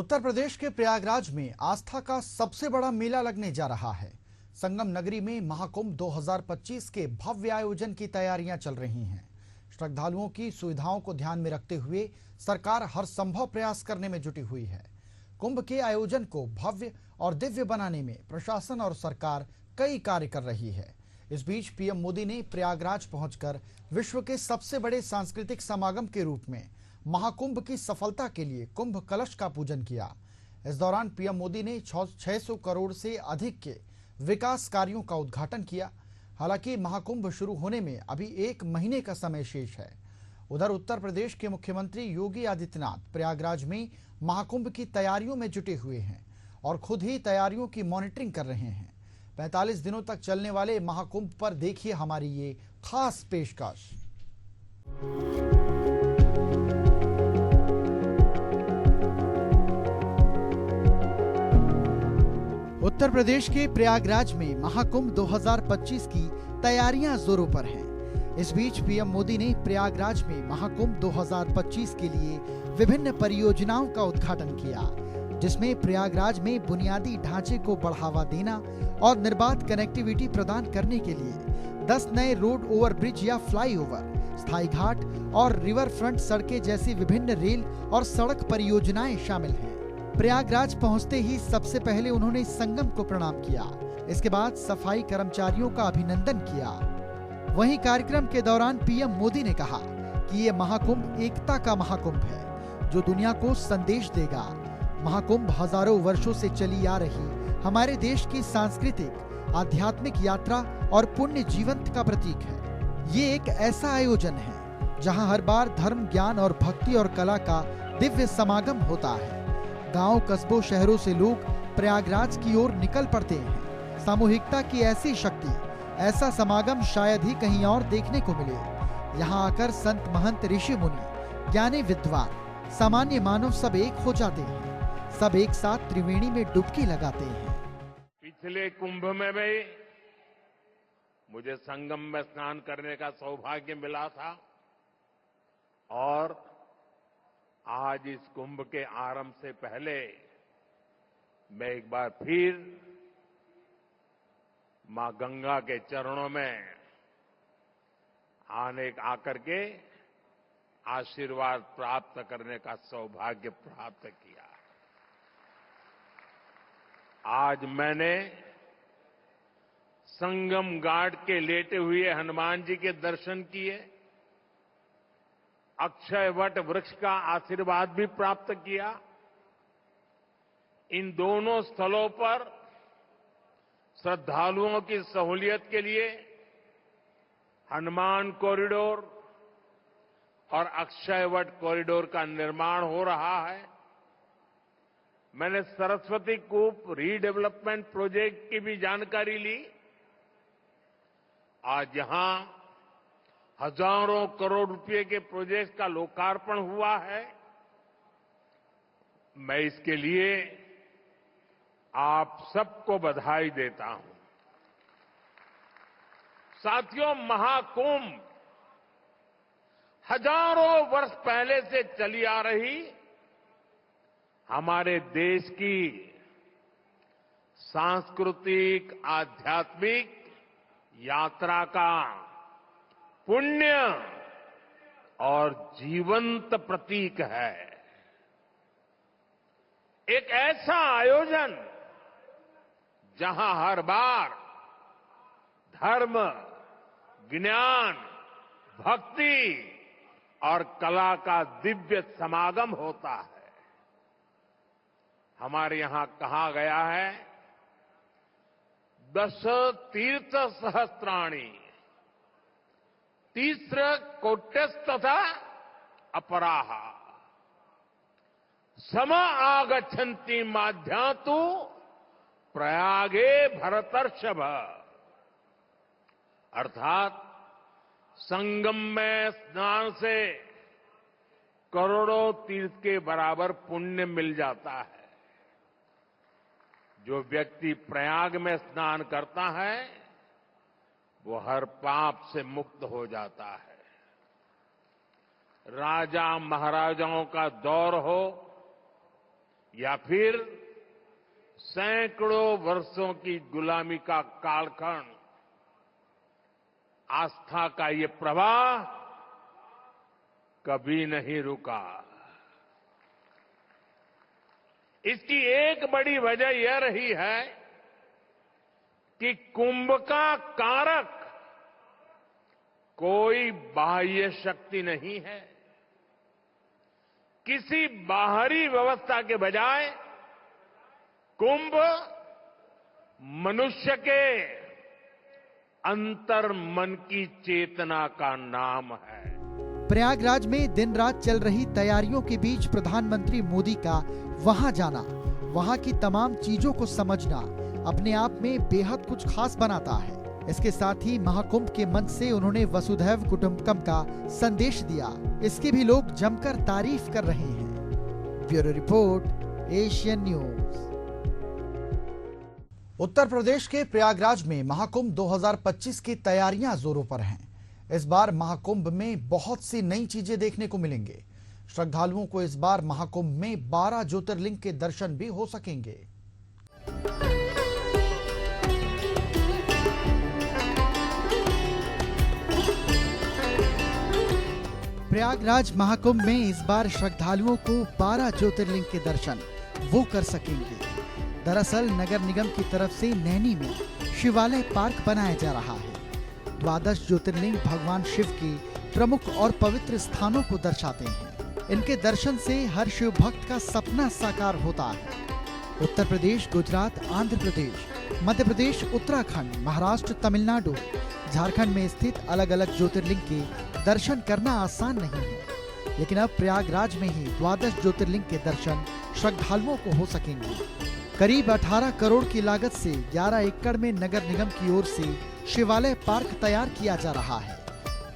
उत्तर प्रदेश के प्रयागराज में आस्था का सबसे बड़ा मेला लगने जा रहा है। संगम नगरी में महाकुंभ 2025 के भव्य आयोजन की तैयारियां चल रही हैं। श्रद्धालुओं की सुविधाओं को ध्यान में रखते हुए सरकार हर संभव प्रयास करने में जुटी हुई है। कुंभ के आयोजन को भव्य और दिव्य बनाने में प्रशासन और सरकार कई कार्य कर रही है। इस बीच पीएम मोदी ने प्रयागराज पहुंचकर विश्व के सबसे बड़े सांस्कृतिक समागम के रूप में महाकुंभ की सफलता के लिए कुंभ कलश का पूजन किया। इस दौरान पीएम मोदी ने 600 करोड़ से अधिक के विकास कार्यों का उद्घाटन किया। हालांकि महाकुंभ शुरू होने में अभी 1 महीने का समय शेष है। उधर उत्तर प्रदेश के मुख्यमंत्री योगी आदित्यनाथ प्रयागराज में महाकुंभ की तैयारियों में जुटे हुए हैं और खुद ही तैयारियों की मॉनिटरिंग कर रहे हैं। 45 दिनों तक चलने वाले महाकुंभ पर देखिए हमारी ये खास पेशकश। उत्तर प्रदेश के प्रयागराज में महाकुंभ 2025 की तैयारियां जोरों पर हैं। इस बीच पीएम मोदी ने प्रयागराज में महाकुंभ 2025 के लिए विभिन्न परियोजनाओं का उद्घाटन किया, जिसमें प्रयागराज में बुनियादी ढांचे को बढ़ावा देना और निर्बाध कनेक्टिविटी प्रदान करने के लिए 10 नए रोड ओवरब्रिज या फ्लाईओवर, स्थायी घाट और रिवर फ्रंट सड़कें जैसी विभिन्न रेल और सड़क परियोजनाएं शामिल हैं। प्रयागराज पहुंचते ही सबसे पहले उन्होंने संगम को प्रणाम किया। इसके बाद सफाई कर्मचारियों का अभिनंदन किया। वहीं कार्यक्रम के दौरान पीएम मोदी ने कहा कि ये महाकुंभ एकता का महाकुंभ है, जो दुनिया को संदेश देगा। महाकुंभ हजारों वर्षों से चली आ रही हमारे देश की सांस्कृतिक, आध्यात्मिक यात्रा और पुण्य जीवंत का प्रतीक है। ये एक ऐसा आयोजन है जहां हर बार धर्म, ज्ञान और भक्ति और कला का दिव्य समागम होता है। गांव, कस्बों, शहरों से लोग प्रयागराज की ओर निकल पड़ते हैं। सामूहिकता की ऐसी शक्ति, ऐसा समागम शायद ही कहीं और देखने को मिले। यहाँ आकर संत, महंत, ऋषि मुनि, ज्ञानी विद्वान, सामान्य मानव सब एक हो जाते हैं। सब एक साथ त्रिवेणी में डुबकी लगाते हैं। पिछले कुंभ में भी मुझे संगम में स्नान करने का सौभाग्य मिला था और आज इस कुंभ के आरंभ से पहले मैं एक बार फिर मां गंगा के चरणों में आकर के आशीर्वाद प्राप्त करने का सौभाग्य प्राप्त किया। आज मैंने संगम घाट के लेटे हुए हनुमान जी के दर्शन किए, अक्षय वट वृक्ष का आशीर्वाद भी प्राप्त किया। इन दोनों स्थलों पर श्रद्धालुओं की सहूलियत के लिए हनुमान कॉरिडोर और अक्षय वट कॉरिडोर का निर्माण हो रहा है। मैंने सरस्वती कूप रीडेवलपमेंट प्रोजेक्ट की भी जानकारी ली। आज यहां हजारों करोड़ रुपए के प्रोजेक्ट का लोकार्पण हुआ है। मैं इसके लिए आप सबको बधाई देता हूं। साथियों, महाकुंभ हजारों वर्ष पहले से चली आ रही हमारे देश की सांस्कृतिक, आध्यात्मिक यात्रा का पुण्य और जीवंत प्रतीक है। एक ऐसा आयोजन जहां हर बार धर्म, ज्ञान, भक्ति और कला का दिव्य समागम होता है। हमारे यहां कहा गया है, दश तीर्थ सहस्त्राणि तीस्र कोट्यस्तथा अपराहा सम आगच्छन्ति माध्यातु प्रयागे भरतर्षभ। अर्थात संगम में स्नान से करोड़ों तीर्थ के बराबर पुण्य मिल जाता है। जो व्यक्ति प्रयाग में स्नान करता है वो हर पाप से मुक्त हो जाता है। राजा महाराजाओं का दौर हो या फिर सैकड़ों वर्षों की गुलामी का कालखंड, आस्था का ये प्रवाह कभी नहीं रुका। इसकी एक बड़ी वजह यह रही है कि कुंभ का कारक कोई बाह्य शक्ति नहीं है। किसी बाहरी व्यवस्था के बजाय कुंभ मनुष्य के अंतर मन की चेतना का नाम है। प्रयागराज में दिन रात चल रही तैयारियों के बीच प्रधानमंत्री मोदी का वहां जाना, वहां की तमाम चीजों को समझना अपने आप में बेहद कुछ खास बनाता है। इसके साथ ही महाकुंभ के मंच से उन्होंने वसुधैव कुटुंबकम का संदेश दिया, इसकी भी लोग जमकर तारीफ कर रहे हैं। Bureau report, Asian news. Uttar Pradesh के प्रयागराज में महाकुंभ 2025 की तैयारियां जोरों पर हैं। इस बार महाकुंभ में बहुत सी नई चीजें देखने को मिलेंगे। श्रद्धालुओं को इस बार महाकुंभ में 12 ज्योतिर्लिंग के दर्शन भी हो सकेंगे। प्रयागराज महाकुंभ में इस बार श्रद्धालुओं को 12 ज्योतिर्लिंग के दर्शन वो कर सकेंगे। दरअसल नगर निगम की तरफ से नैनी में शिवालय पार्क बनाया जा रहा है। 12 ज्योतिर्लिंग भगवान शिव के प्रमुख और पवित्र स्थानों को दर्शाते हैं। इनके दर्शन से हर शिव भक्त का सपना साकार होता है। उत्तर प्रदेश, गुजरात, आंध्र प्रदेश, मध्य प्रदेश, उत्तराखंड, महाराष्ट्र, तमिलनाडु, झारखंड में स्थित अलग अलग ज्योतिर्लिंग के दर्शन करना आसान नहीं है, लेकिन अब प्रयागराज में ही 12 ज्योतिर्लिंग के दर्शन श्रद्धालुओं को हो सकेंगे। करीब 18 करोड़ की लागत से 11 एकड़ में नगर निगम की ओर से शिवालय पार्क तैयार किया जा रहा है,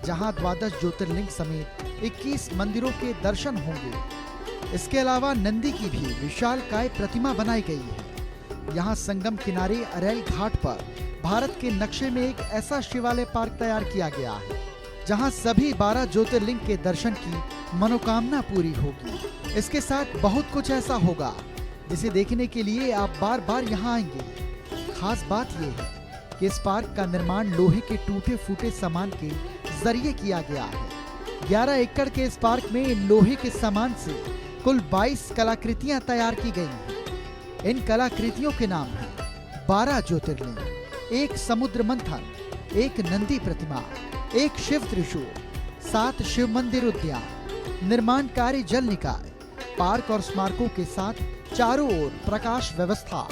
जहां 12 ज्योतिर्लिंग समेत 21 मंदिरों के दर्शन होंगे। इसके अलावा नंदी की भी विशालकाय प्रतिमा बनाई गई है। यहाँ संगम किनारे अरैल घाट पर भारत के नक्शे में एक ऐसा शिवालय पार्क तैयार किया गया है, जहाँ सभी 12 ज्योतिर्लिंग के दर्शन की मनोकामना पूरी होगी। इसके साथ बहुत कुछ ऐसा होगा जिसे देखने के लिए आप बार बार यहाँ आएंगे। खास बात यह है कि इस पार्क का निर्माण लोहे के टूटे फूटे सामान के जरिए किया गया है। 11 एकड़ के इस पार्क में लोहे के सामान से कुल 22 कलाकृतियां तैयार की गई हैं। इन कलाकृतियों के नाम हैं 12 ज्योतिर्लिंग, एक समुद्र मंथन, एक नंदी प्रतिमा, एक शिव त्रिशूल, 7 शिव मंदिर उद्यान, निर्माण कार्य जल निकाय, पार्क और स्मारकों के साथ चारों ओर प्रकाश व्यवस्था,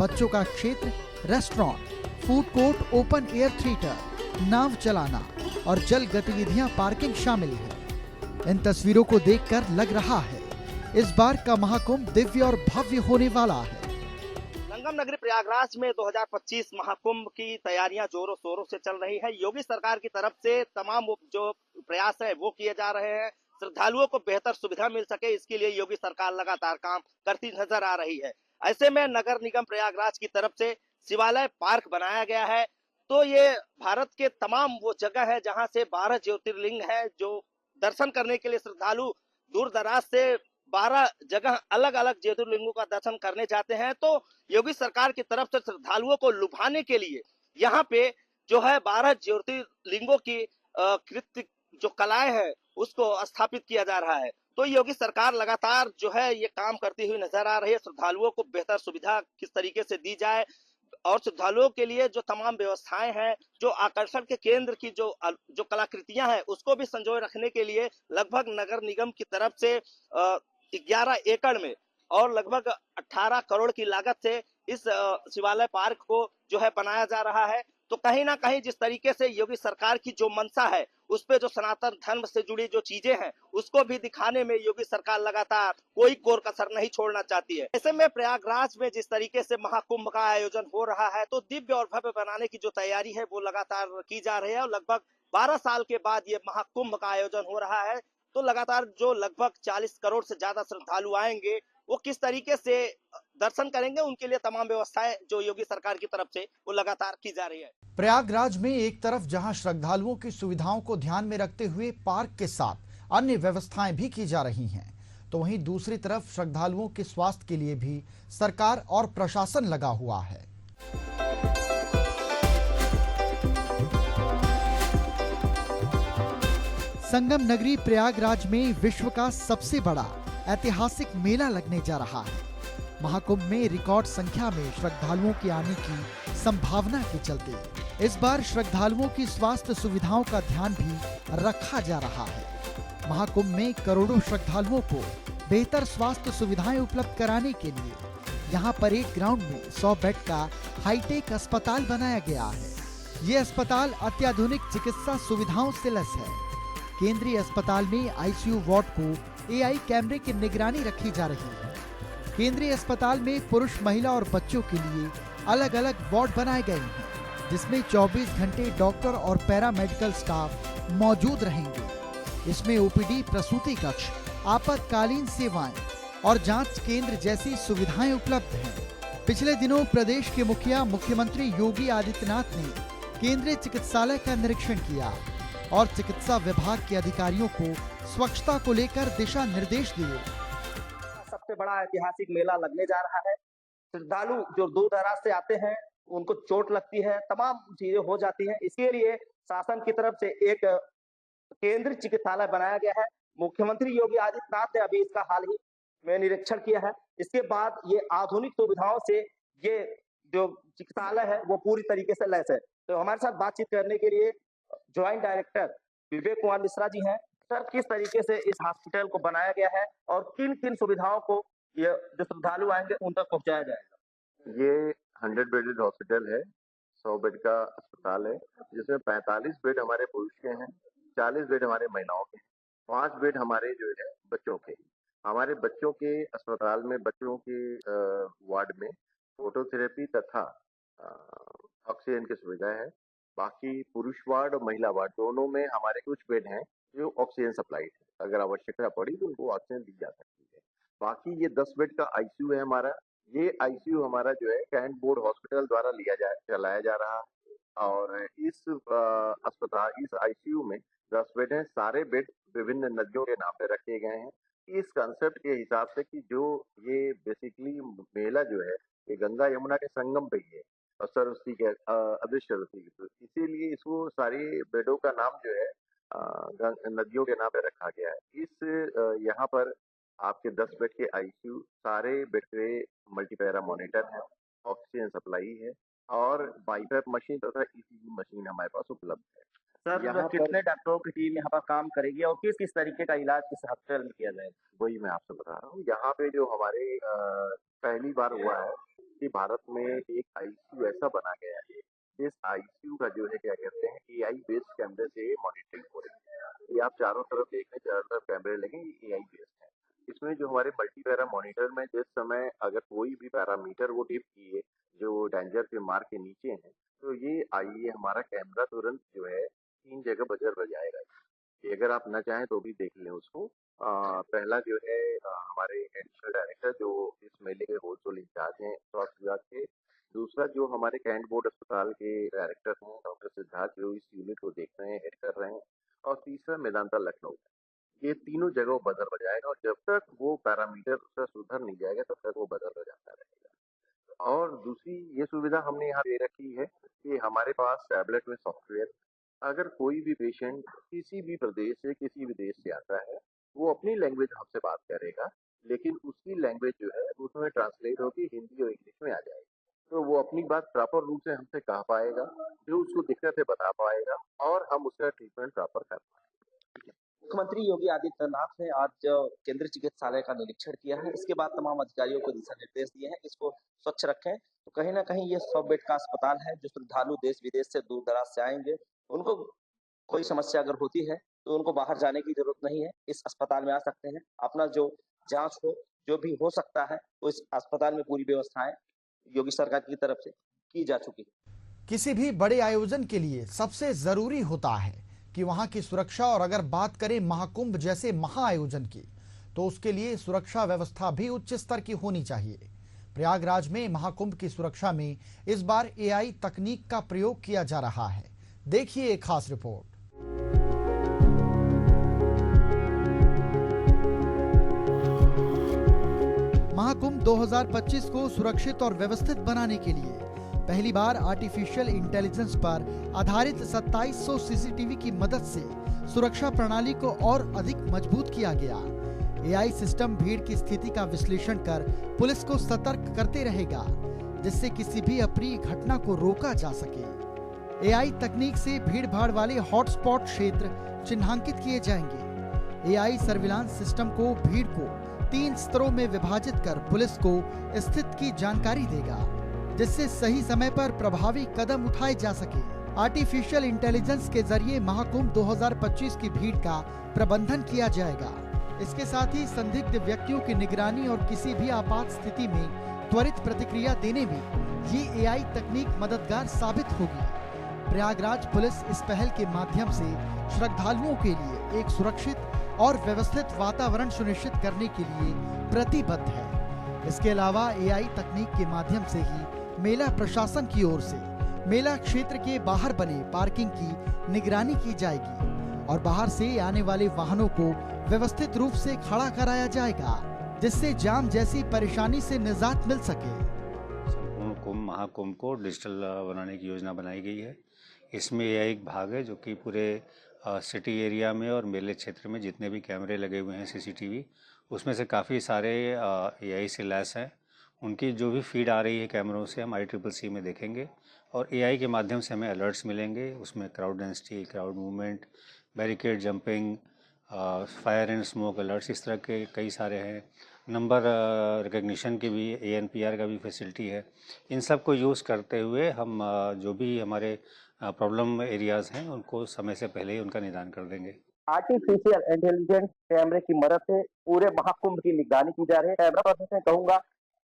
बच्चों का क्षेत्र, restaurant, food court, open air theatre, नाव चलाना और जल गतिविधियां पार्किंग शामिल है। इन तस्वीरों को देखकर लग रहा है इस बार का महाकुंभ दिव्य और भव्य होने वाला है। संगम नगरी प्रयागराज में 2025 महाकुंभ की तैयारियां जोरों शोरों से चल रही है। योगी सरकार की तरफ से तमाम जो प्रयास है वो किए जा रहे हैं। श्रद्धालुओं को बेहतर सुविधा मिल सके, इसके लिए योगी सरकार लगातार काम करती नजर आ रही है। ऐसे में नगर निगम प्रयागराज की तरफ से शिवालय पार्क बनाया गया है। तो ये भारत के तमाम वो जगह है जहां से 12 ज्योतिर्लिंग है, जो दर्शन करने के लिए श्रद्धालु दूर दराज से 12 जगह अलग अलग ज्योतिर्लिंगों का दर्शन करने जाते हैं। तो योगी सरकार की तरफ से श्रद्धालुओं को लुभाने के लिए यहाँ पे जो है 12 ज्योतिर्लिंगों की कृत्य जो कलाएं हैं उसको स्थापित किया जा रहा है। तो योगी सरकार लगातार जो है ये काम करती हुई नजर आ रही है। श्रद्धालुओं को बेहतर सुविधा किस तरीके से दी जाए और श्रद्धालुओं के लिए जो तमाम व्यवस्थाएं हैं, जो आकर्षण के केंद्र की जो कलाकृतियां हैं उसको भी संजोए रखने के लिए लगभग नगर निगम की तरफ से 11 एकड़ में और लगभग 18 करोड़ की लागत से इस शिवालय पार्क को जो है बनाया जा रहा है। तो कहीं ना कहीं जिस तरीके से योगी सरकार की जो मंशा है उस पे जो सनातन धर्म से जुड़ी जो चीजें हैं उसको भी दिखाने में योगी सरकार लगातार कोई कोर कसर नहीं छोड़ना चाहती है। ऐसे में प्रयागराज में जिस तरीके से महाकुंभ का आयोजन हो रहा है तो दिव्य और भव्य बनाने की जो तैयारी है वो लगातार की जा रही है और लगभग 12 साल के बाद ये महाकुंभ का आयोजन हो रहा है। तो लगातार जो लगभग 40 करोड़ से ज्यादा श्रद्धालु आएंगे वो किस तरीके से दर्शन करेंगे, उनके लिए तमाम व्यवस्थाएं जो योगी सरकार की तरफ से वो लगातार की जा रही है। प्रयागराज में एक तरफ जहां श्रद्धालुओं की सुविधाओं को ध्यान में रखते हुए पार्क के साथ अन्य व्यवस्थाएं भी की जा रही हैं, तो वहीं दूसरी तरफ श्रद्धालुओं के स्वास्थ्य के लिए भी सरकार और प्रशासन लगा हुआ है। संगम नगरी प्रयागराज में विश्व का सबसे बड़ा ऐतिहासिक मेला लगने जा रहा है। महाकुंभ में रिकॉर्ड संख्या में श्रद्धालुओं के आने की संभावना के चलते इस बार श्रद्धालुओं की स्वास्थ्य सुविधाओं का ध्यान भी रखा जा रहा है। महाकुंभ में करोड़ों श्रद्धालुओं को बेहतर स्वास्थ्य सुविधाएं उपलब्ध कराने के लिए यहां परेड ग्राउंड में 100 बेड का हाईटेक अस्पताल बनाया गया है। ये अस्पताल अत्याधुनिक चिकित्सा सुविधाओं से लैस है। केंद्रीय अस्पताल में आईसीयू वार्ड को एआई कैमरे की निगरानी रखी जा रही है। केंद्रीय अस्पताल में पुरुष, महिला और बच्चों के लिए अलग अलग वार्ड बनाए गए हैं, जिसमें 24 घंटे डॉक्टर और पैरामेडिकल स्टाफ मौजूद रहेंगे। इसमें ओपीडी, प्रसूति कक्ष, आपातकालीन सेवाएं और जांच केंद्र जैसी सुविधाएं उपलब्ध हैं। पिछले दिनों प्रदेश के मुखिया मुख्यमंत्री योगी आदित्यनाथ ने केंद्रीय चिकित्सालय का निरीक्षण किया और चिकित्सा विभाग के अधिकारियों को स्वच्छता को लेकर दिशा निर्देश दिए। सबसे बड़ा ऐतिहासिक मेला लगने जा रहा है। श्रद्धालु जो दूर दराज से आते हैं उनको चोट लगती है, तमाम चीजें हो जाती हैं। इसके लिए शासन की तरफ से एक केंद्रीय चिकित्सालय बनाया गया है। मुख्यमंत्री योगी आदित्यनाथ ने अभी इसका हाल ही में निरीक्षण किया है। इसके बाद ये आधुनिक सुविधाओं से ये जो चिकित्सालय है वो पूरी तरीके से लैस है। तो हमारे साथ बातचीत करने के लिए ज्वाइंट डायरेक्टर विवेक कुमार मिश्रा जी हैं। सर, किस तरीके से इस हॉस्पिटल को बनाया गया है और किन किन सुविधाओं को ये जो श्रद्धालु आएंगे उन तक पहुंचाया जाएगा? ये 100 बेडेड हॉस्पिटल है, 100 बेड का अस्पताल है, जिसमें 45 बेड हमारे पुरुष के हैं, 40 बेड हमारे महिलाओं के हैं, 5 बेड हमारे जो है बच्चों के। हमारे बच्चों के अस्पताल में बच्चों के वार्ड में फोटोथेरेपी तथा ऑक्सीजन की सुविधा है। बाकी पुरुष वार्ड और महिला वार्ड दोनों में हमारे कुछ बेड हैं जो ऑक्सीजन सप्लाइड है। अगर आवश्यकता पड़ी तो उनको ऑक्सीजन दी जा सकती है। बाकी ये 10 बेड का आईसीयू है हमारा। ये आईसीयू हमारा जो है कैंट बोर्ड हॉस्पिटल द्वारा चलाया जा रहा है और इस अस्पताल इस आईसीयू में 10 बेड हैं। सारे बेड विभिन्न नदियों के नाम पे रखे गए हैं इस कंसेप्ट के हिसाब से कि जो ये बेसिकली मेला जो है ये गंगा यमुना के संगम पे ही है और सरस्वती के अदृश्य सरस्वती के, इसीलिए इसको सारे बेडों का नाम जो है नदियों के नाम पे रखा गया है। इस यहाँ पर आपके 10 बेड के आईसीयू, सारे बेड पे मल्टीपैरा मॉनिटर है, ऑक्सीजन सप्लाई है और बाईपैप मशीन तथा ईसीजी मशीन हमारे पास उपलब्ध है। सर, यहाँ कितने डॉक्टरों की टीम यहाँ पर काम करेगी और किस किस तरीके का इलाज इस हॉस्पिटल में किया जाएगा? वही मैं आपसे बता रहा हूँ। यहाँ पे जो हमारे पहली बार हुआ है कि भारत में एक आईसीयू ऐसा बना गया है जिस आईसीयू का जो है क्या कहते हैं एआई बेस्ड कैमरे से मॉनिटरिंग हो रही है। ये आप चारों तरफ देखें, चारों तरफ कैमरे लगे, ये एआई बेस्ड है। इसमें जो हमारे मल्टीपैरा मॉनिटर में जिस समय अगर कोई भी पैरामीटर वो डिप किए जो डेंजर के मार्क के नीचे है तो ये आइए हमारा कैमरा तुरंत जो है 3 जगह बजर बजाएगा। अगर आप न चाहें तो भी देख लें उसको। पहला जो है हमारे एडिशनल डायरेक्टर जो इस मेले के होलसेल इंचार्ज हैं स्वास्थ्य विभाग के। दूसरा जो हमारे कैंट बोर्ड अस्पताल के डायरेक्टर हैं डॉक्टर सिद्धार्थ जो इस यूनिट को देख रहे हैं, हेड कर रहे हैं। और तीसरा मेदांता लखनऊ। ये तीनों जगह बजर बजाएगा और जब तक वो पैरामीटर उसका सुधर नहीं जाएगा तब तक वो बजर बजाता रहेगा। और दूसरी ये सुविधा हमने यहाँ दे रखी है कि हमारे पास टैबलेट में सॉफ्टवेयर, अगर कोई भी पेशेंट किसी भी प्रदेश से किसी भी देश से आता है वो अपनी लैंग्वेज हमसे बात करेगा, लेकिन उसकी लैंग्वेज जो है उसमें ट्रांसलेट होकर हिंदी और इंग्लिश में आ जाएगी। तो वो अपनी बात प्रॉपर रूप से हमसे कह पाएगा, जो उसको दिक्कत है बता पाएगा और हम उसका ट्रीटमेंट प्रॉपर कर पाएंगे। मुख्यमंत्री योगी आदित्यनाथ ने आज केंद्रीय चिकित्सालय का निरीक्षण किया है। इसके बाद तमाम अधिकारियों को दिशा निर्देश दिए हैं, इसको स्वच्छ रखें। तो कहीं ना कहीं ये 100 बेड का अस्पताल है। जो श्रद्धालु देश विदेश से दूर दराज से आएंगे उनको कोई समस्या अगर होती है तो उनको बाहर जाने की जरूरत नहीं है, इस अस्पताल में आ सकते हैं। अपना जो जांच हो जो भी हो सकता है वो इस अस्पताल में पूरी व्यवस्थाएं योगी सरकार की तरफ से की जा चुकी है। किसी भी बड़े आयोजन के लिए सबसे जरूरी होता है कि वहां की सुरक्षा, और अगर बात करें महाकुंभ जैसे महाआयोजन की तो उसके लिए सुरक्षा व्यवस्था भी उच्च स्तर की होनी चाहिए। प्रयागराज में महाकुंभ की सुरक्षा में इस बार एआई तकनीक का प्रयोग किया जा रहा है। देखिए एक खास रिपोर्ट। महाकुंभ 2025 को सुरक्षित और व्यवस्थित बनाने के लिए पहली बार आर्टिफिशियल इंटेलिजेंस पर आधारित 2700 सीसीटीवी की मदद से सुरक्षा प्रणाली को और अधिक मजबूत किया गया। एआई सिस्टम भीड़ की स्थिति का विश्लेषण कर पुलिस को सतर्क करते रहेगा, जिससे किसी भी अप्रिय घटना को रोका जा सके। एआई तकनीक से भीड़ भाड़ वाले हॉटस्पॉट क्षेत्र चिन्हांकित किए जाएंगे। एआई सर्विलांस सिस्टम को भीड़ को 3 स्तरों में विभाजित कर पुलिस को स्थिति की जानकारी देगा, जिससे सही समय पर प्रभावी कदम उठाए जा सके। आर्टिफिशियल इंटेलिजेंस के जरिए महाकुंभ 2025 की भीड़ का प्रबंधन किया जाएगा। इसके साथ ही संदिग्ध व्यक्तियों की निगरानी और किसी भी आपात स्थिति में त्वरित प्रतिक्रिया देने में ये एआई तकनीक मददगार साबित होगी। प्रयागराज पुलिस इस पहल के माध्यम से श्रद्धालुओं के लिए एक सुरक्षित और व्यवस्थित वातावरण सुनिश्चित करने के लिए प्रतिबद्ध है। इसके अलावा एआई तकनीक के माध्यम से ही मेला प्रशासन की ओर से मेला क्षेत्र के बाहर बने पार्किंग की निगरानी की जाएगी और बाहर से आने वाले वाहनों को व्यवस्थित रूप से खड़ा कराया जाएगा, जिससे जाम जैसी परेशानी से निजात मिल सके। संपूर्ण कुंभ महाकुंभ को डिजिटल बनाने की योजना बनाई गई है। इसमें एआई एक भाग है जो कि पूरे सिटी एरिया में और मेले क्षेत्र में जितने भी कैमरे लगे हुए हैं सीसीटीवी, उसमें से काफ़ी सारे एआई से लैस हैं। उनकी जो भी फीड आ रही है कैमरों से हम ICCC में देखेंगे और एआई के माध्यम से हमें अलर्ट्स मिलेंगे। उसमें crowd density, crowd movement, barricade jumping, fire and smoke alerts, इस तरह के कई सारे हैं। नंबर रिकग्निशन की भी ANPR का भी फैसिलिटी है। इन सब को यूज़ करते हुए हम जो भी हमारे प्रॉब्लम एरियाज़ हैं उनको समय से पहले ही उनका निदान कर देंगे। आर्टिफिशियल इंटेलिजेंस कैमरे की मदद से पूरे महाकुंभ की निगरानी की जा रही है। कैमरा पर्सन से कहूंगा,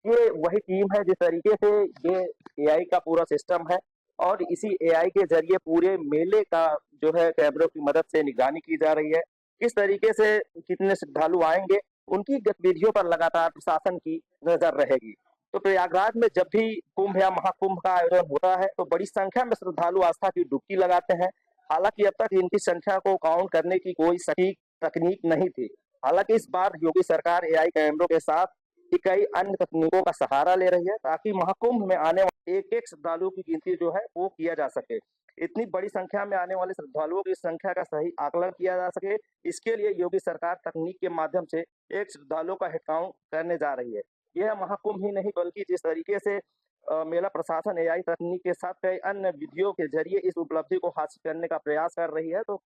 ये वही टीम है जिस तरीके से ये एआई का पूरा सिस्टम है और इसी एआई के जरिए पूरे मेले का जो है कैमरों की मदद से निगरानी की जा रही है। किस तरीके से कितने श्रद्धालु आएंगे, उनकी गतिविधियों पर लगातार प्रशासन की नजर रहेगी। तो प्रयागराज में जब भी कुंभ या महाकुंभ का आयोजन होता है तो बड़ी संख्या में श्रद्धालु आस्था की डुबकी लगाते हैं। हालांकि अब तक इनकी संख्या को काउंट करने की कोई सटीक तकनीक नहीं थी। हालांकि इस बार योगी सरकार एआई कैमरों के साथ कई अन्य तकनीकों का सहारा ले रही है ताकि महाकुंभ में आने वाले एक श्रद्धालुओं की गिनती जो है वो किया जा सके। इतनी बड़ी संख्या में आने वाले श्रद्धालुओं की संख्या का सही आकलन किया जा सके, इसके लिए योगी सरकार तकनीक के माध्यम से एक श्रद्धालुओं का हेडकाउंट करने जा रही है। यह महाकुंभ ही नहीं बल्कि जिस तरीके से मेला प्रशासन एआई तकनीक के साथ कई अन्य विधियों के जरिए इस उपलब्धि को हासिल करने का प्रयास कर रही है, तो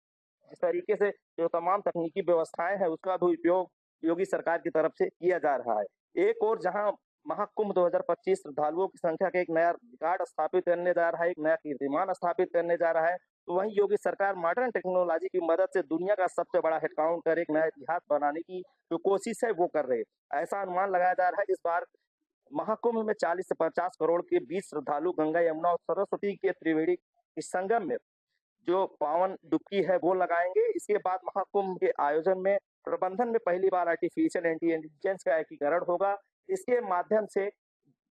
जिस तरीके से जो तमाम तकनीकी व्यवस्थाएं हैं उसका भी उपयोग योगी सरकार की तरफ से किया जा रहा है। एक और जहां महाकुंभ 2025 श्रद्धालुओं की संख्या का एक नया रिकॉर्ड स्थापित करने जा रहा है, एक नया कीर्तिमान स्थापित करने जा रहा है, तो वहीं योगी सरकार मॉडर्न टेक्नोलॉजी की मदद से दुनिया का सबसे बड़ा हेडकाउंट कर एक नया इतिहास बनाने की जो कोशिश है वो कर रहे हैं। ऐसा अनुमान लगाया जा रहा है इस बार महाकुंभ में 40 से 50 करोड़ के बीच श्रद्धालु गंगा, यमुना और सरस्वती के त्रिवेणी संगम में जो पावन डुबकी है वो लगाएंगे। इसके बाद महाकुंभ के आयोजन में प्रबंधन में पहली बार आर्टिफिशियल इंटेलिजेंस का एकीकरण होगा। इसके माध्यम से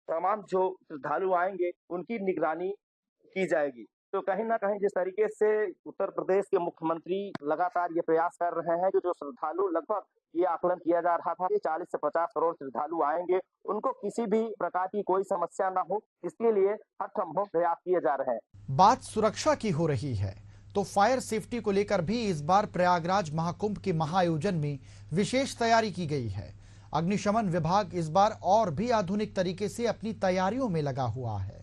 तमाम जो श्रद्धालु आएंगे उनकी निगरानी की जाएगी। तो कहीं ना कहीं जिस तरीके से उत्तर प्रदेश के मुख्यमंत्री लगातार ये प्रयास कर रहे हैं कि जो श्रद्धालु, लगभग ये आकलन किया जा रहा था कि 40 से 50 करोड़ श्रद्धालु आएंगे, उनको किसी भी प्रकार की कोई समस्या ना हो, इसके लिए हर संभव प्रयास किए जा रहे हैं। बात सुरक्षा की हो रही है तो फायर सेफ्टी को लेकर भी इस बार प्रयागराज महाकुंभ के महाआयोजन में विशेष तैयारी की गई है। अग्निशमन विभाग इस बार और भी आधुनिक तरीके से अपनी तैयारियों में लगा हुआ है।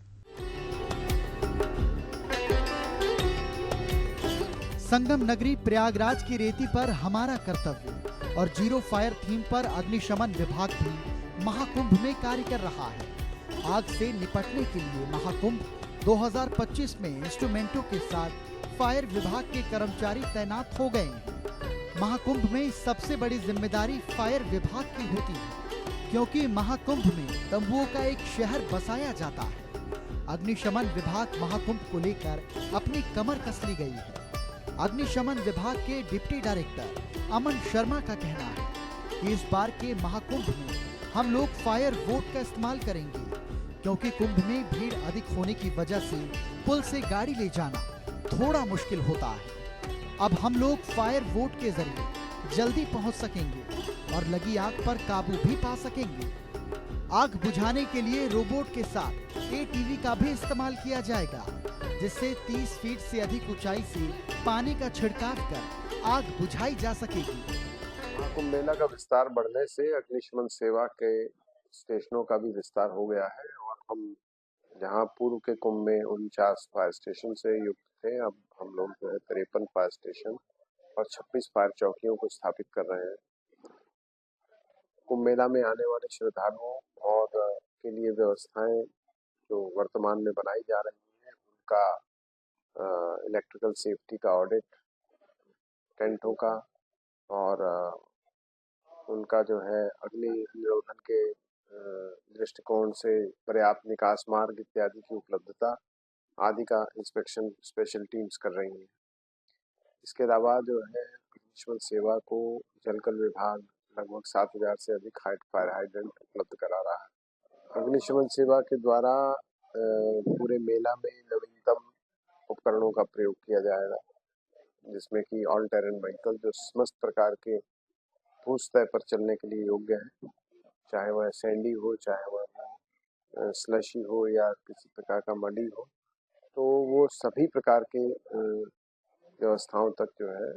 संगम नगरी प्रयागराज की रेती पर हमारा कर्तव्य और जीरो फायर थीम पर अग्निशमन विभाग भी महाकुंभ में कार्य कर रहा है। आग से निपटने के लिए महाकुंभ 2025 में इंस्ट्रूमेंटों के साथ फायर विभाग के कर्मचारी तैनात हो गए हैं। महाकुंभ में सबसे बड़ी जिम्मेदारी फायर विभाग की होती है, क्योंकि महाकुंभ में तंबुओं का एक शहर बसाया जाता है। अग्निशमन विभाग महाकुंभ को लेकर अपनी कमर कस ली गई है। अग्निशमन विभाग के डिप्टी डायरेक्टर अमन शर्मा का कहना है कि इस बार के महाकुंभ में हम लोग फायर वोट का इस्तेमाल करेंगे, क्योंकि कुंभ में भीड़ अधिक होने की वजह से पुल से गाड़ी ले जाना थोड़ा मुश्किल होता है। अब हम लोग फायर वोट के जरिए जल्दी पहुंच सकेंगे और लगी आग पर काबू भी पा सकेंगे। आग बुझाने के लिए रोबोट के साथ एटीवी का भी इस्तेमाल किया जाएगा, जिससे 30 फीट से अधिक ऊंचाई से पानी का छिड़काव कर आग बुझाई जा सकेगी। कुंभ मेला का विस्तार बढ़ने से अग्निशमन सेवा के स्टेशनों का भी विस्तार हो गया है और हम जहां पूर्व के कुंभ में 49 फायर स्टेशन से युक्त थे, अब हम लोग जो है 53 फायर स्टेशन और 26 फायर चौकियों को स्थापित कर रहे हैं। कुंभ मेला में आने वाले श्रद्धालुओं और के लिए व्यवस्थाएं जो वर्तमान में बनाई जा रही हैं, उनका इलेक्ट्रिकल सेफ्टी का ऑडिट, टेंटों का और उनका जो है अग्नि निरोधन के दृष्टिकोण से पर्याप्त निकास मार्ग इत्यादि की उपलब्धता आदि का इंस्पेक्शन स्पेशल टीम्स कर रही हैं। इसके अलावा जो है अग्निशमन सेवा को जलकल विभाग लगभग 7000 से अधिक फायर हाइड्रेंट उपलब्ध करा रहा है। अग्निशमन सेवा के द्वारा पूरे मेला में नवीनतम उपकरणों का प्रयोग किया जाएगा, जिसमें कि ऑल टेरेन व्हीकल जो समस्त प्रकार के भूस्तर पर चलने के लिए योग्य है, चाहे वह सैंडी हो, चाहे वह स्लशी हो या किसी प्रकार का मडी हो, तो वो सभी प्रकार के व्यवस्थाओं तक जो है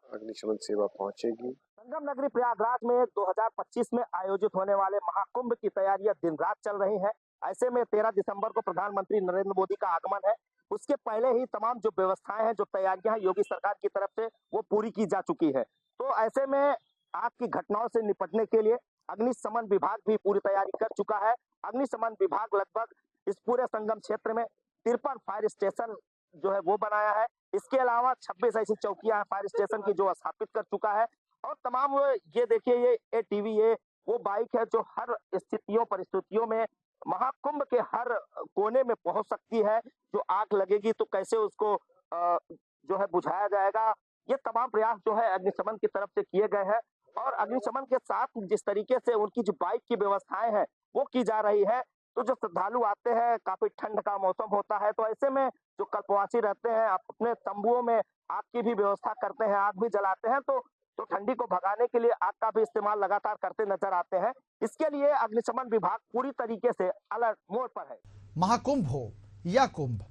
अग्निशमन सेवा पहुंचेगी। संगम नगरी प्रयागराज में 2025 में आयोजित होने वाले महाकुंभ की तैयारियां दिन रात चल रही हैं। ऐसे में 13 दिसंबर को प्रधानमंत्री नरेंद्र मोदी का आगमन है। उसके पहले ही तमाम जो व्यवस्थाएं हैं, जो तैयारियां हैं योगी सरकार की तरफ से, वो पूरी की जा चुकी है। तो ऐसे में आग की घटनाओं से निपटने के लिए अग्निशमन विभाग भी पूरी तैयारी कर चुका है। अग्निशमन विभाग लगभग इस पूरे संगम क्षेत्र में 53 फायर स्टेशन जो है वो बनाया है। इसके अलावा 26 ऐसी चौकियां फायर स्टेशन की जो स्थापित कर चुका है। और तमाम ये देखिए, ये टीवी, ये वो बाइक है जो हर स्थितियों परिस्थितियों में महाकुंभ के हर कोने में पहुंच सकती है। जो आग लगेगी तो कैसे उसको जो है बुझाया जाएगा, ये तमाम प्रयास जो है अग्निशमन की तरफ से किए गए हैं। और अग्निशमन के साथ जिस तरीके से उनकी जो बाइक की व्यवस्थाएं हैं वो की जा रही है, तो जो श्रद्धालु आते हैं, काफी ठंड का मौसम होता है, तो ऐसे में जो कल्पवासी रहते हैं अपने तंबुओं में आग की भी व्यवस्था करते हैं, आग भी जलाते हैं, तो ठंडी को भगाने के लिए आग का भी इस्तेमाल लगातार करते नजर आते हैं। इसके लिए अग्निशमन विभाग पूरी तरीके से अलर्ट मोड पर है। महाकुंभ हो या कुंभ,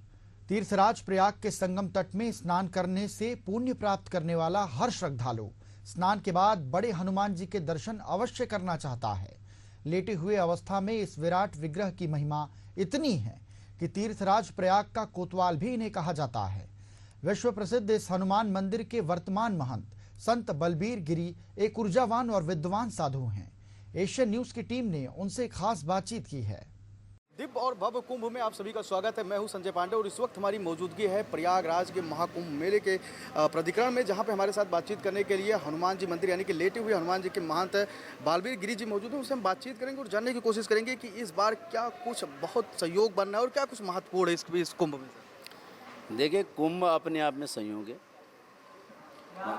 तीर्थराज प्रयाग के संगम तट में स्नान करने से पुण्य प्राप्त करने वाला हर श्रद्धालु स्नान के बाद बड़े हनुमान जी के दर्शन अवश्य करना चाहता है। लेटे हुए अवस्था में इस विराट विग्रह की महिमा इतनी है कि तीर्थराज प्रयाग का कोतवाल भी इन्हें कहा जाता है। विश्व प्रसिद्ध इस हनुमान मंदिर के वर्तमान महंत संत बलबीर गिरी एक ऊर्जावान और विद्वान साधु हैं। एशियन न्यूज की टीम ने उनसे खास बातचीत की है। दिव्य और भव्य कुंभ में आप सभी का स्वागत है। मैं हूं संजय पांडे और इस वक्त हमारी मौजूदगी है प्रयागराज के महाकुंभ मेले के प्राधिकरण में, जहां पे हमारे साथ बातचीत करने के लिए हनुमान जी मंदिर यानी कि लेटे हुए हनुमान जी के महंत बलबीर गिरी जी मौजूद हैं। उससे हम बातचीत करेंगे और जानने की कोशिश करेंगे कि इस बार क्या कुछ बहुत सहयोग बन रहा है और क्या कुछ महत्वपूर्ण है इस कुंभ में। देखिए, कुंभ अपने आप में संयोग है।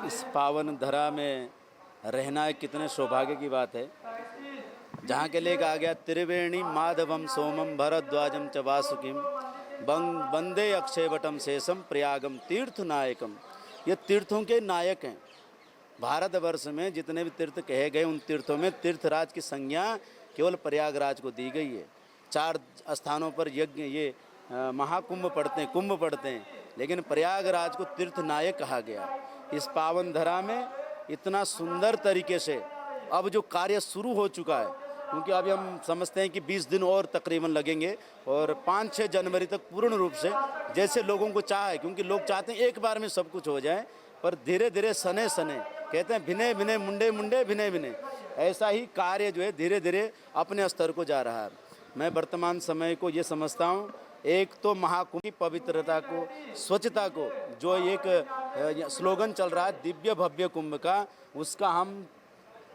इस पावन धरा में रहना कितने सौभाग्य की बात है, जहाँ के लिए कहा गया त्रिवेणी माधवम सोमम भरद्वाजम च वासुकिम वंदे अक्षयवटम शेषम प्रयागम तीर्थ नायकम। ये तीर्थों के नायक हैं। भारतवर्ष में जितने भी तीर्थ कहे गए, उन तीर्थों में तीर्थराज की संज्ञा केवल प्रयागराज को दी गई है। 4 स्थानों पर यज्ञ ये महाकुंभ पढ़ते हैं, कुंभ पढ़ते हैं, लेकिन प्रयागराज को तीर्थ नायक कहा गया। इस पावन धरा में इतना सुंदर तरीके से अब जो कार्य शुरू हो चुका है, क्योंकि अभी हम समझते हैं कि 20 दिन और तकरीबन लगेंगे और 5-6 जनवरी तक पूर्ण रूप से, जैसे लोगों को चाह है, क्योंकि लोग चाहते हैं एक बार में सब कुछ हो जाए, पर धीरे धीरे सने सने कहते हैं भिने भिने मुंडे मुंडे भिने भिने, ऐसा ही कार्य जो है धीरे धीरे अपने स्तर को जा रहा है। मैं वर्तमान समय को ये समझता हूँ, एक तो महाकुंभ की पवित्रता को, स्वच्छता को, जो एक स्लोगन चल रहा है दिव्य भव्य कुंभ का, उसका हम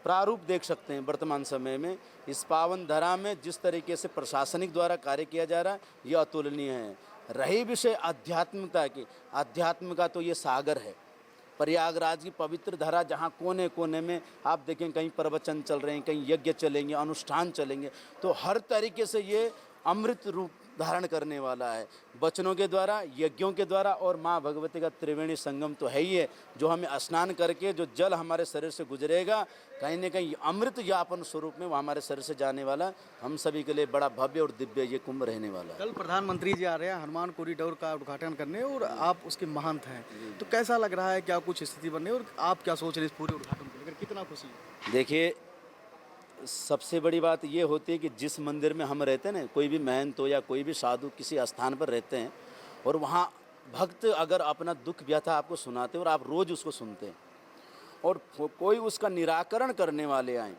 प्रारूप देख सकते हैं वर्तमान समय में। इस पावन धरा में जिस तरीके से प्रशासनिक द्वारा कार्य किया जा रहा है, ये अतुलनीय है। रही विषय आध्यात्मिकता की, आध्यात्म का तो ये सागर है। प्रयागराज की पवित्र धरा, जहाँ कोने कोने में आप देखें कहीं प्रवचन चल रहे हैं, कहीं यज्ञ चलेंगे, अनुष्ठान चलेंगे, तो हर तरीके से ये अमृत रूप धारण करने वाला है। वचनों के द्वारा, यज्ञों के द्वारा और माँ भगवती का त्रिवेणी संगम तो है ही है, जो हमें स्नान करके जो जल हमारे शरीर से गुजरेगा कहीं न कहीं अमृत यापन स्वरूप में वो हमारे शरीर से जाने वाला, हम सभी के लिए बड़ा भव्य और दिव्य ये कुंभ रहने वाला है। कल प्रधानमंत्री जी आ रहे हैं हनुमान कॉरिडोर का उद्घाटन करने और आप उसके महंत हैं, तो कैसा लग रहा है, क्या कुछ स्थिति बन रही है और आप क्या सोच रहे हैं इस पूरे उद्घाटन को लेकर, कितना खुशी है? देखिए, सबसे बड़ी बात ये होती है कि जिस मंदिर में हम रहते हैं ना, कोई भी महंत हो या कोई भी साधु किसी स्थान पर रहते हैं और वहाँ भक्त अगर अपना दुख व्यथा आपको सुनाते हैं और आप रोज़ उसको सुनते हैं और कोई उसका निराकरण करने वाले आए,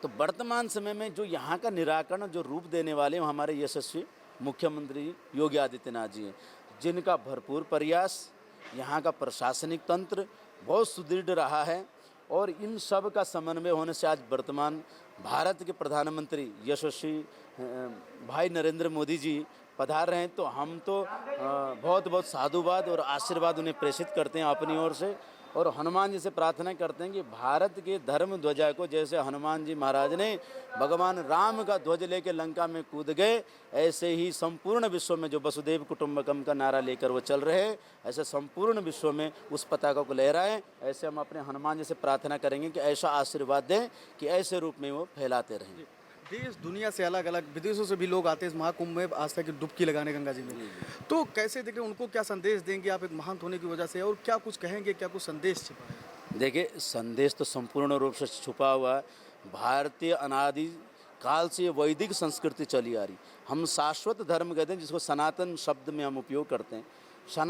तो वर्तमान समय में जो यहाँ का निराकरण जो रूप देने वाले हैं हमारे यशस्वी मुख्यमंत्री योगी आदित्यनाथ जी हैं, जिनका भरपूर प्रयास, यहाँ का प्रशासनिक तंत्र बहुत सुदृढ़ रहा है और इन सब का समन्वय होने से आज वर्तमान भारत के प्रधानमंत्री यशस्वी भाई नरेंद्र मोदी जी पधार रहे हैं, तो हम तो बहुत बहुत साधुवाद और आशीर्वाद उन्हें प्रेषित करते हैं अपनी ओर से और हनुमान जी से प्रार्थना करते हैं कि भारत के धर्म ध्वजा को जैसे हनुमान जी महाराज ने भगवान राम का ध्वज लेकर लंका में कूद गए, ऐसे ही संपूर्ण विश्व में जो वसुदेव कुटुंबकम का नारा लेकर वो चल रहे हैं, ऐसे संपूर्ण विश्व में उस पताका को लहराएं। ऐसे हम अपने हनुमान जी से प्रार्थना करेंगे कि ऐसा आशीर्वाद दें कि ऐसे रूप में वो फैलाते रहें। देश दुनिया से अलग अलग विदेशों से भी लोग आते हैं इस महाकुंभ में आस्था की डुबकी लगाने गंगा जी में, तो कैसे देख रहे हैं, उनको क्या संदेश देंगे आप एक महंत होने की वजह से, और क्या कुछ कहेंगे, क्या कुछ संदेश छिपा है? देखिए, संदेश तो संपूर्ण रूप से छुपा हुआ है। भारतीय अनादि काल से वैदिक संस्कृति चली आ रही, हम शाश्वत धर्म कहते हैं जिसको सनातन शब्द में हम उपयोग करते हैं।